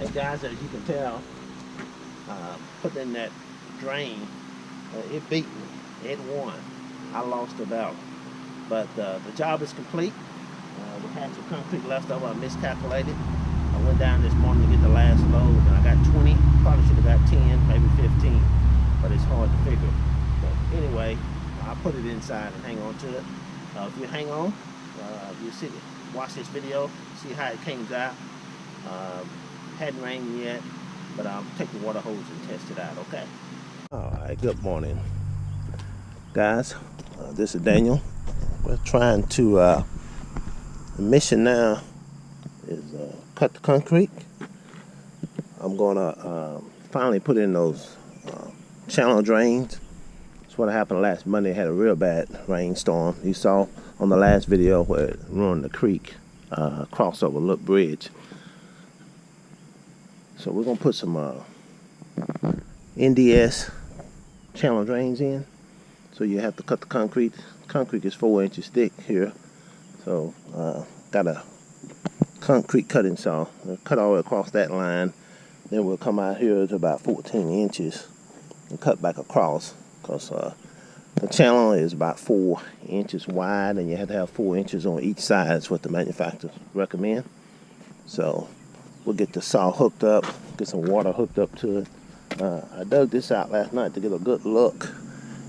And guys, as you can tell, putting in that drain, it beat me. It won. I lost the battle. But the job is complete. We had some concrete left over. I miscalculated. I went down this morning to get the last load, and I got 20. Probably should have got 10, maybe 15. But it's hard to figure. But anyway, I'll put it inside and hang on to it. If you hang on, you'll see it. Watch this video, see how it came out. Hadn't rained yet, but I'll take the water hose and test it out, okay? Alright, good morning, guys. This is Daniel. We're trying to, the mission now is cut the concrete. I'm gonna finally put in those channel drains. That's what happened last Monday. Had a real bad rainstorm. You saw on the last video where it ruined the creek, crossover Look Bridge. So we're gonna put some NDS channel drains in. So you have to cut the concrete. Concrete is 4 inches thick here. So got a concrete cutting saw. We'll cut all the way across that line. Then we'll come out here to about 14 inches and cut back across. Because the channel is about 4 inches wide, and you have to have 4 inches on each side. That's what the manufacturers recommend. So we'll get the saw hooked up, get some water hooked up to it. I dug this out last night to get a good look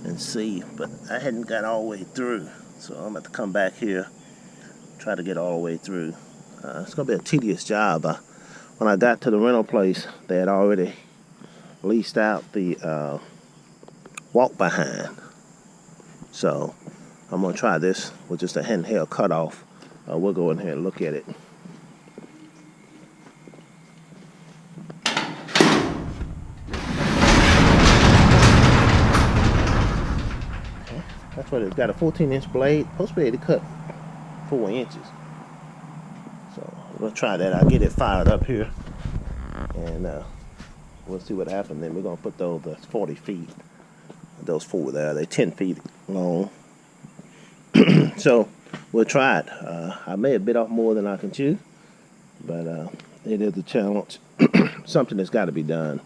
and see, but I hadn't got all the way through. So I'm going to come back here, try to get all the way through. It's going to be a tedious job. When I got to the rental place, they had already leased out the walk behind. So I'm going to try this with just a handheld cutoff. We'll go in here and look at it. That's what it's got, a 14-inch blade. Supposed to be able to cut 4 inches. So we'll try that. I'll get it fired up here, and we'll see what happens. Then we're gonna put those 40 feet. Those 4 there, they're 10 feet long. So we'll try it. I may have bit off more than I can chew, but it is a challenge. Something that's got to be done.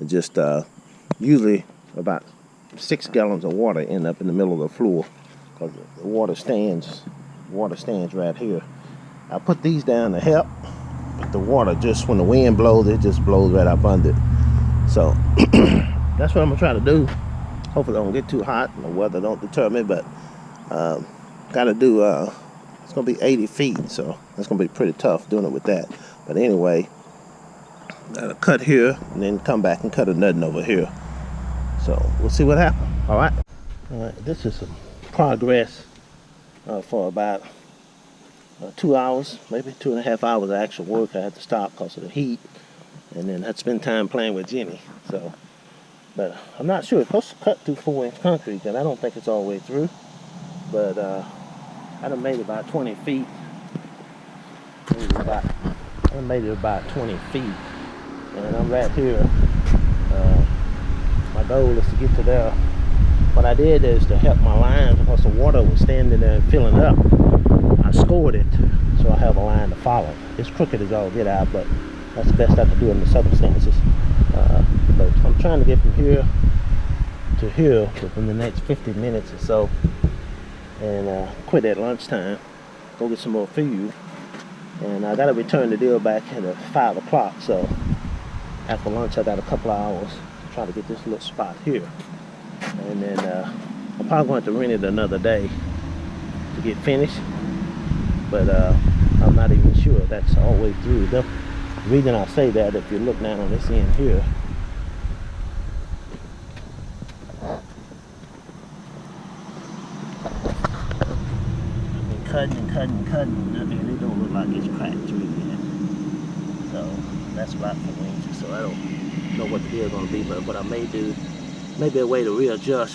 Just usually about 6 gallons of water end up in the middle of the floor, because the water stands right here. I put these down to help, but the water, just when the wind blows, it just blows right up under it. So that's what I'm gonna try to do. Hopefully it don't get too hot and the weather don't deter me, but gotta do, it's gonna be 80 feet, so that's gonna be pretty tough doing it with that. But anyway, gotta cut here and then come back and cut a nutting over here. So we'll see what happens. All right. This is some progress for about 2 hours, maybe 2.5 hours of actual work. I had to stop because of the heat, and then had to spend time playing with Jenny. So, but I'm not sure. It's supposed to cut through 4-inch concrete, and I don't think it's all the way through. But I done made it about 20 feet. I made it about 20 feet, and I'm right here. My goal is to get to there. What I did is to help my lines, because the water was standing there and filling up. I scored it, so I have a line to follow. It's crooked as all get out, but that's the best I can do in the circumstances. But I'm trying to get from here to here within the next 50 minutes or so, and quit at lunchtime, go get some more food, and I got to return the deal back at 5 o'clock. So after lunch, I got a couple of hours to try to get this little spot here, and then I'm probably going to rent it another day to get finished. But I'm not even sure that's all the way through. The reason I say that, if you look down on this end here, I've been cutting and cutting and cutting, and it don't look like it's cracked through yet. So that's about 4 inches. So I don't know what the deal is going to be, but what I may do, maybe a way to readjust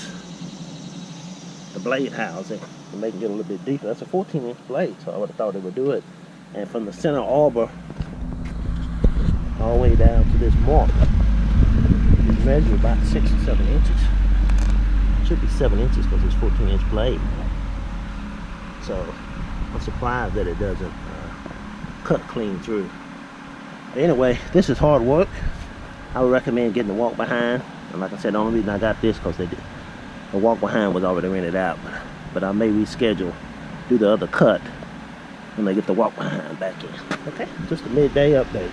the blade housing to make it get a little bit deeper. That's a 14-inch blade, so I would have thought it would do it. And from the center arbor all the way down to this mark, it's measured about 6 or 7 inches. It should be 7 inches because it's 14-inch blade. So I'm surprised that it doesn't cut clean through. Anyway, this is hard work. I would recommend getting the walk behind. And like I said, the only reason I got this because the walk behind was already rented out. But I may reschedule, do the other cut when they get the walk behind back in. Okay, just a midday update.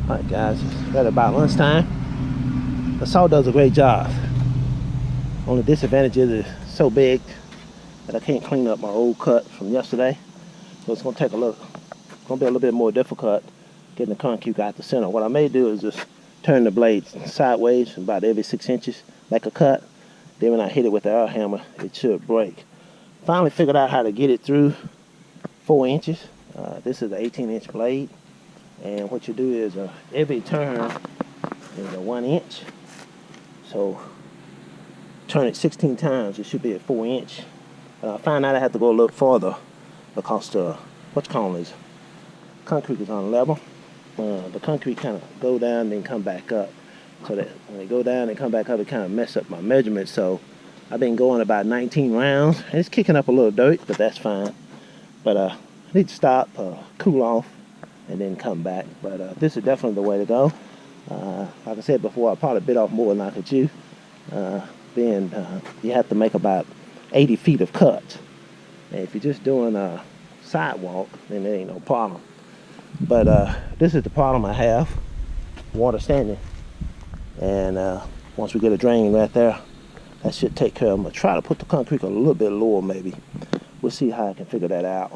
Alright guys, it's right about lunchtime. The saw does a great job. Only disadvantage is it's so big that I can't clean up my old cut from yesterday. So it's gonna take a little, it's gonna be a little bit more difficult getting the concrete out the center. What I may do is just turn the blades sideways about every 6 inches, like a cut. Then when I hit it with the air hammer, it should break. Finally figured out how to get it through 4 inches. This is an 18-inch blade. And what you do is every turn is a 1 inch. So turn it 16 times, it should be at 4 inch. I find out I have to go a little further because what's called is concrete is on level. The concrete kind of go down and then come back up. So that when they go down and come back up, it kind of mess up my measurements. So I've been going about 19 rounds. And it's kicking up a little dirt, but that's fine. But I need to stop, cool off, and then come back. But this is definitely the way to go. Like I said before, I probably bit off more than I could chew. You have to make about 80 feet of cut. And if you're just doing a sidewalk, then there ain't no problem. But this is the problem I have. Water standing. And once we get a drain right there, that should take care of them. I'm gonna try to put the concrete a little bit lower maybe. We'll see how I can figure that out.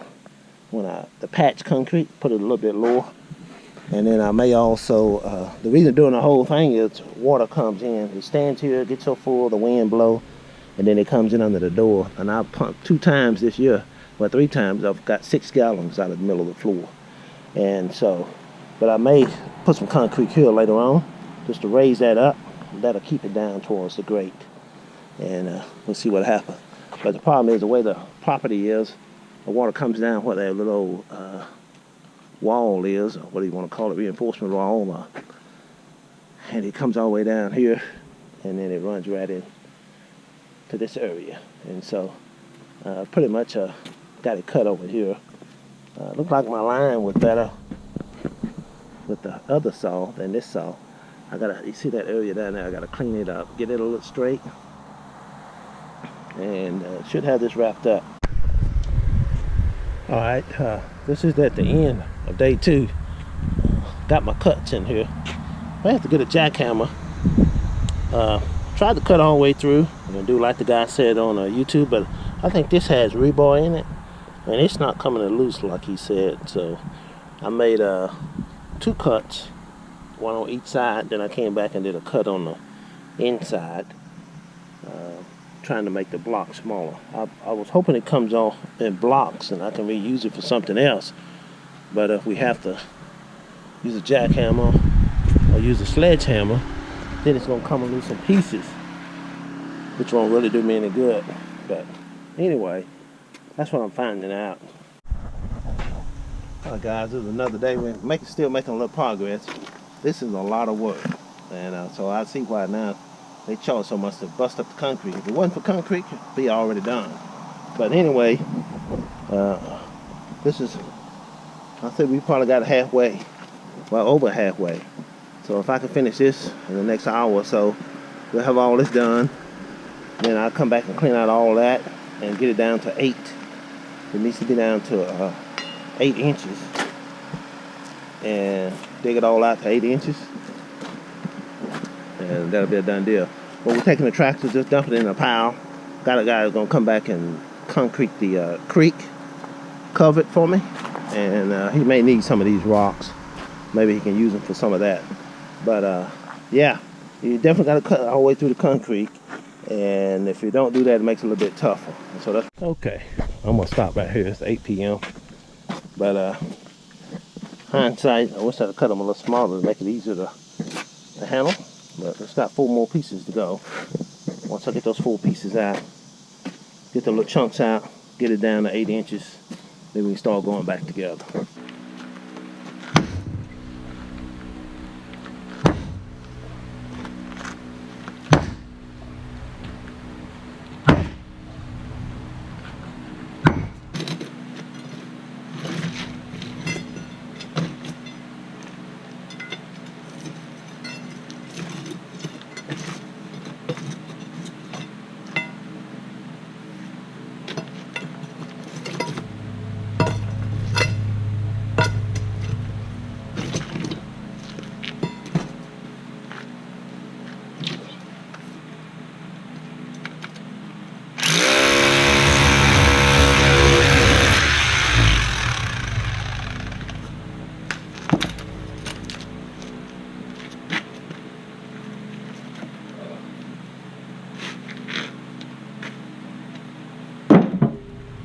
When the patch concrete, put it a little bit lower. And then I may also, the reason doing the whole thing is water comes in. It stands here, gets so full, the wind blow, and then it comes in under the door. And I've pumped 2 times this year, well 3 times, I've got 6 gallons out of the middle of the floor. And so, but I may put some concrete here later on, just to raise that up. That'll keep it down towards the grate. And we'll see what happens. But the problem is the way the property is, the water comes down where that little wall is, or what do you want to call it, reinforcement wall, and it comes all the way down here, and then it runs right in to this area. And so pretty much got it cut over here. Looked like my line was better with the other saw than this saw. You see that area down there, I gotta clean it up, get it a little straight, and should have this wrapped up. Alright, this is at the end of day 2. Got my cuts in here. I have to get a jackhammer. Tried to cut all the way through and do like the guy said on YouTube, but I think this has rebar in it and it's not coming loose like he said. So I made 2 cuts, one on each side, then I came back and did a cut on the inside, trying to make the block smaller. I was hoping it comes off in blocks and I can reuse it for something else, but if we have to use a jackhammer or use a sledgehammer, then it's going to come loose in pieces, which won't really do me any good. But anyway, that's what I'm finding out. Alright guys, this is another day. We're still making a little progress. This is a lot of work, and so I see why now they charge so much to bust up the concrete. If it wasn't for concrete, it'd be already done. But anyway, this is, I think we probably got halfway, well over halfway. So if I can finish this in the next hour or so, we'll have all this done. Then I'll come back and clean out all that and get it down to 8. It needs to be down to 8 inches. And dig it all out to 8 inches. And that'll be a done deal. But we're taking the tractor, just dump it in a pile. Got a guy who's gonna come back and concrete the creek, cover it for me. And he may need some of these rocks. Maybe he can use them for some of that. But yeah, you definitely got to cut all the way through the concrete, and if you don't do that, it makes it a little bit tougher. So that's okay. I'm gonna stop right here. It's 8 p.m. But hindsight, I wish I'd cut them a little smaller to make it easier to handle. But it's got 4 more pieces to go. Once I get those 4 pieces out, get the little chunks out, get it down to 8 inches, then we can start going back together.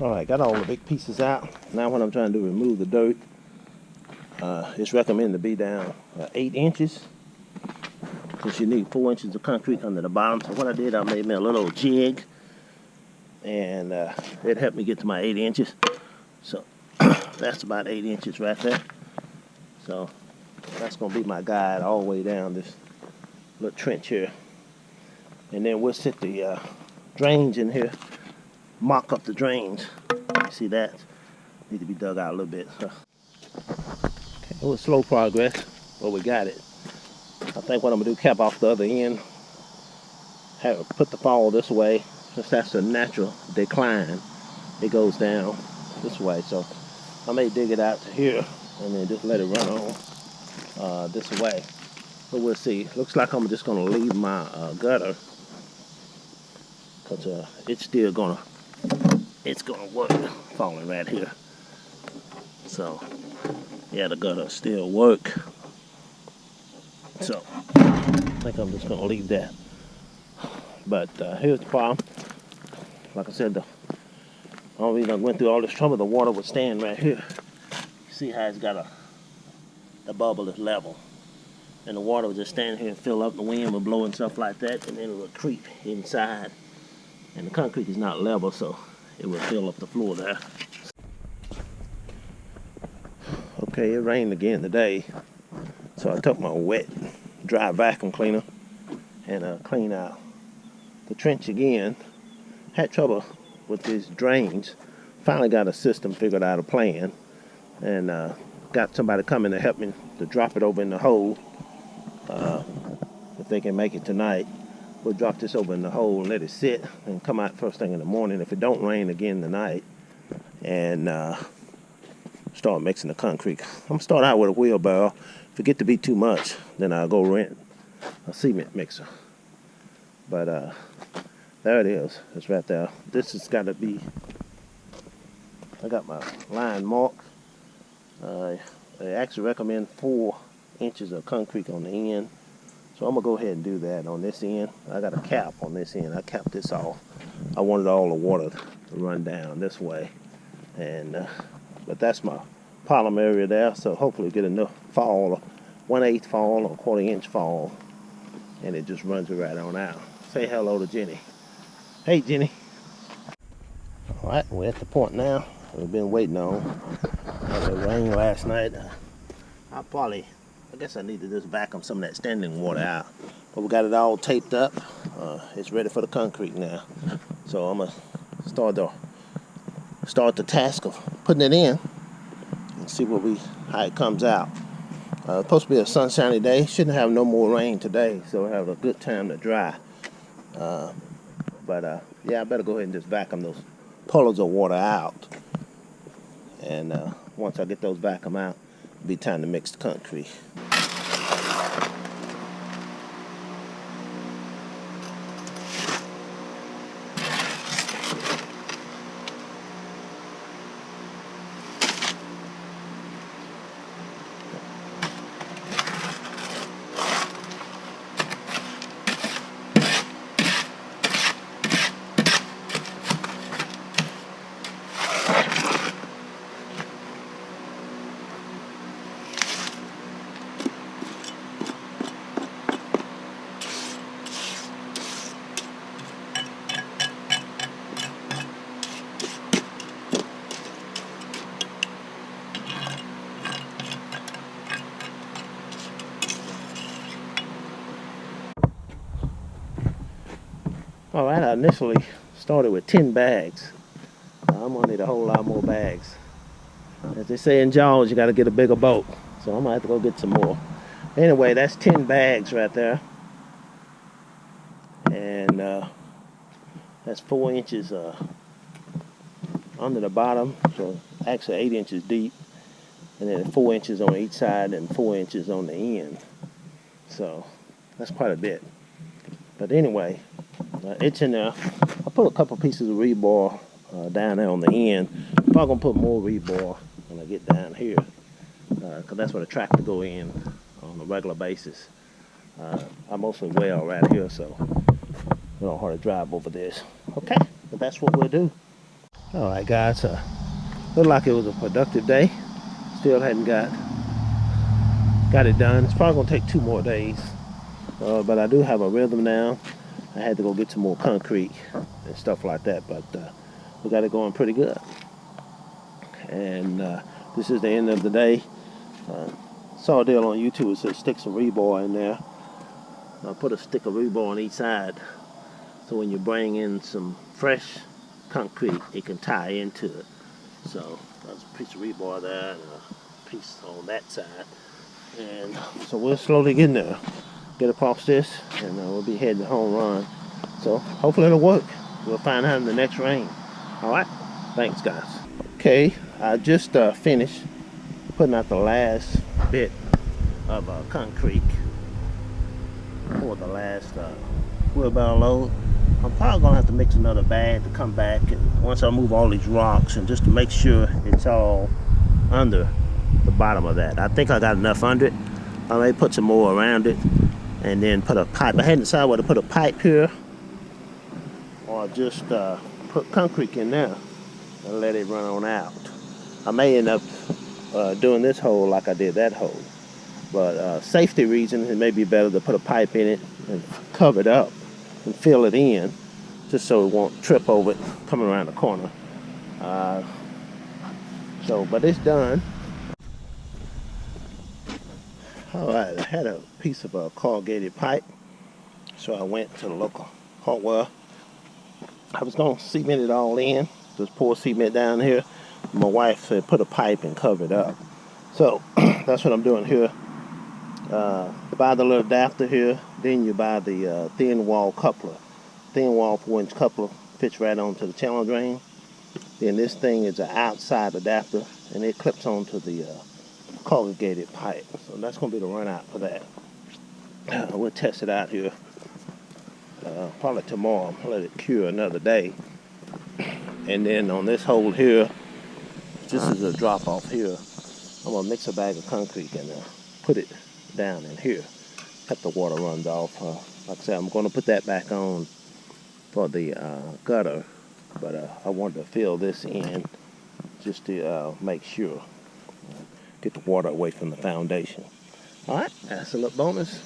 Alright, got all the big pieces out. Now what I'm trying to do is remove the dirt. It's recommended to be down 8 inches, because you need 4 inches of concrete under the bottom. So what I did, I made me a little jig, and it helped me get to my 8 inches. So that's about 8 inches right there. So that's going to be my guide all the way down this little trench here. And then we'll set the drains in here, mock up the drains. You see that? Need to be dug out a little bit. So. Okay, it was slow progress, but we got it. I think what I'm going to do, cap off the other end, put the fall this way, since that's a natural decline. It goes down this way, so I may dig it out to here and then just let it run on this way. But we'll see. Looks like I'm just going to leave my gutter, because it's still going to work, falling right here. So yeah, the gutter still work. So I think I'm just going to leave that. But here's the problem. Like I said, the only reason I went through all this trouble, the water was staying right here. See how it's got the bubble is level. And the water would just stand here and fill up, the wind would blow and stuff like that, and then it would creep inside. And the concrete is not level, so it will fill up the floor there. Okay, it rained again today, so I took my wet, dry vacuum cleaner and cleaned out the trench again. Had trouble with these drains. Finally got a system, figured out a plan, and got somebody coming to help me to drop it over in the hole. If they can make it tonight, we'll drop this over in the hole and let it sit and come out first thing in the morning if it don't rain again tonight, and start mixing the concrete. I'm gonna start out with a wheelbarrow. If it get to be too much, then I'll go rent a cement mixer. But there it is. It's right there. This has got to be, I got my line marked. They actually recommend 4 inches of concrete on the end. So I'm going to go ahead and do that on this end. I got a cap on this end. I capped this off. I wanted all the water to run down this way. And but that's my column area there. So hopefully get enough fall, 1/8 fall or 1/4 inch fall. And it just runs it right on out. Say hello to Jenny. Hey, Jenny. All right, we're at the point now we've been waiting on. It rained last night. I guess I need to just vacuum some of that standing water out. But we got it all taped up. It's ready for the concrete now. So I'm gonna start the task of putting it in and see how it comes out. It's supposed to be a sunshiny day. Shouldn't have no more rain today, so we'll have a good time to dry. Yeah, I better go ahead and just vacuum those puddles of water out. And once I get those vacuum out, it'll be time to mix the concrete. Alright, I initially started with 10 bags. I'm gonna need a whole lot more bags. As they say in Jaws, you gotta get a bigger boat. So I'm gonna have to go get some more. Anyway, that's 10 bags right there. And that's 4 inches under the bottom. So actually 8 inches deep. And then 4 inches on each side and 4 inches on the end. So that's quite a bit. But anyway, it's in there. I put a couple pieces of rebar down there on the end. I'm probably gonna put more rebar when I get down here, because that's where the tractor go in on a regular basis. I mostly weld right here, so we don't hardly drive over this. Okay, but that's what we'll do. All right, guys. Looked like it was a productive day. Still hadn't got it done. It's probably gonna take 2 more days, but I do have a rhythm now. I had to go get some more concrete and stuff like that, but we got it going pretty good. And this is the end of the day. Saw a deal on YouTube. It said stick some rebar in there. I put a stick of rebar on each side, so when you bring in some fresh concrete, it can tie into it. So there's a piece of rebar there and a piece on that side. And so we'll slowly get in there, get across this, and we'll be heading home run. So hopefully it'll work. We'll find out in the next rain. Alright, thanks guys. Okay, I just finished putting out the last bit of concrete for the last wheelbarrow load. I'm probably gonna have to mix another bag to come back, and once I move all these rocks, and just to make sure it's all under the bottom of that. I think I got enough under it. I may put some more around it and then put a pipe. I hadn't decided whether to put a pipe here or just put concrete in there and let it run on out. I may end up doing this hole like I did that hole, but safety reasons, it may be better to put a pipe in it and cover it up and fill it in, just so it won't trip over it coming around the corner. But it's done. Alright, I had a piece of corrugated pipe, so I went to the local hardware. I was going to cement it all in, just pour cement down here. My wife said put a pipe and cover it up. So that's what I'm doing here. Buy the little adapter here, then you buy the thin wall coupler. Thin wall 4-inch coupler fits right onto the channel drain. Then this thing is an outside adapter, and it clips onto the corrugated pipe. So that's going to be the run out for that. We'll test it out here probably tomorrow. I'll let it cure another day. And then on this hole here, just as a drop off here, I'm going to mix a bag of concrete and put it down in here. Cut the water runs off. Like I said, I'm going to put that back on for the gutter, but I wanted to fill this in just to make sure. Get the water away from the foundation. Alright, that's a little bonus.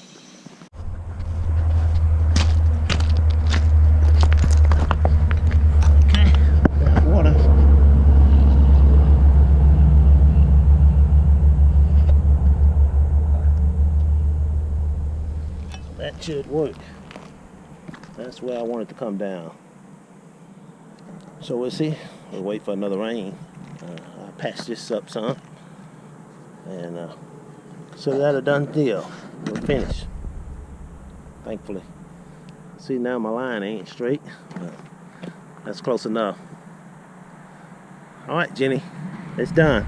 Okay, got water. That should work. That's where I want it to come down. So we'll see. We'll wait for another rain. I'll patch this up some. And so that's a done deal. We're finished. Thankfully. See, now my line ain't straight. That's close enough. Alright, Jenny. It's done.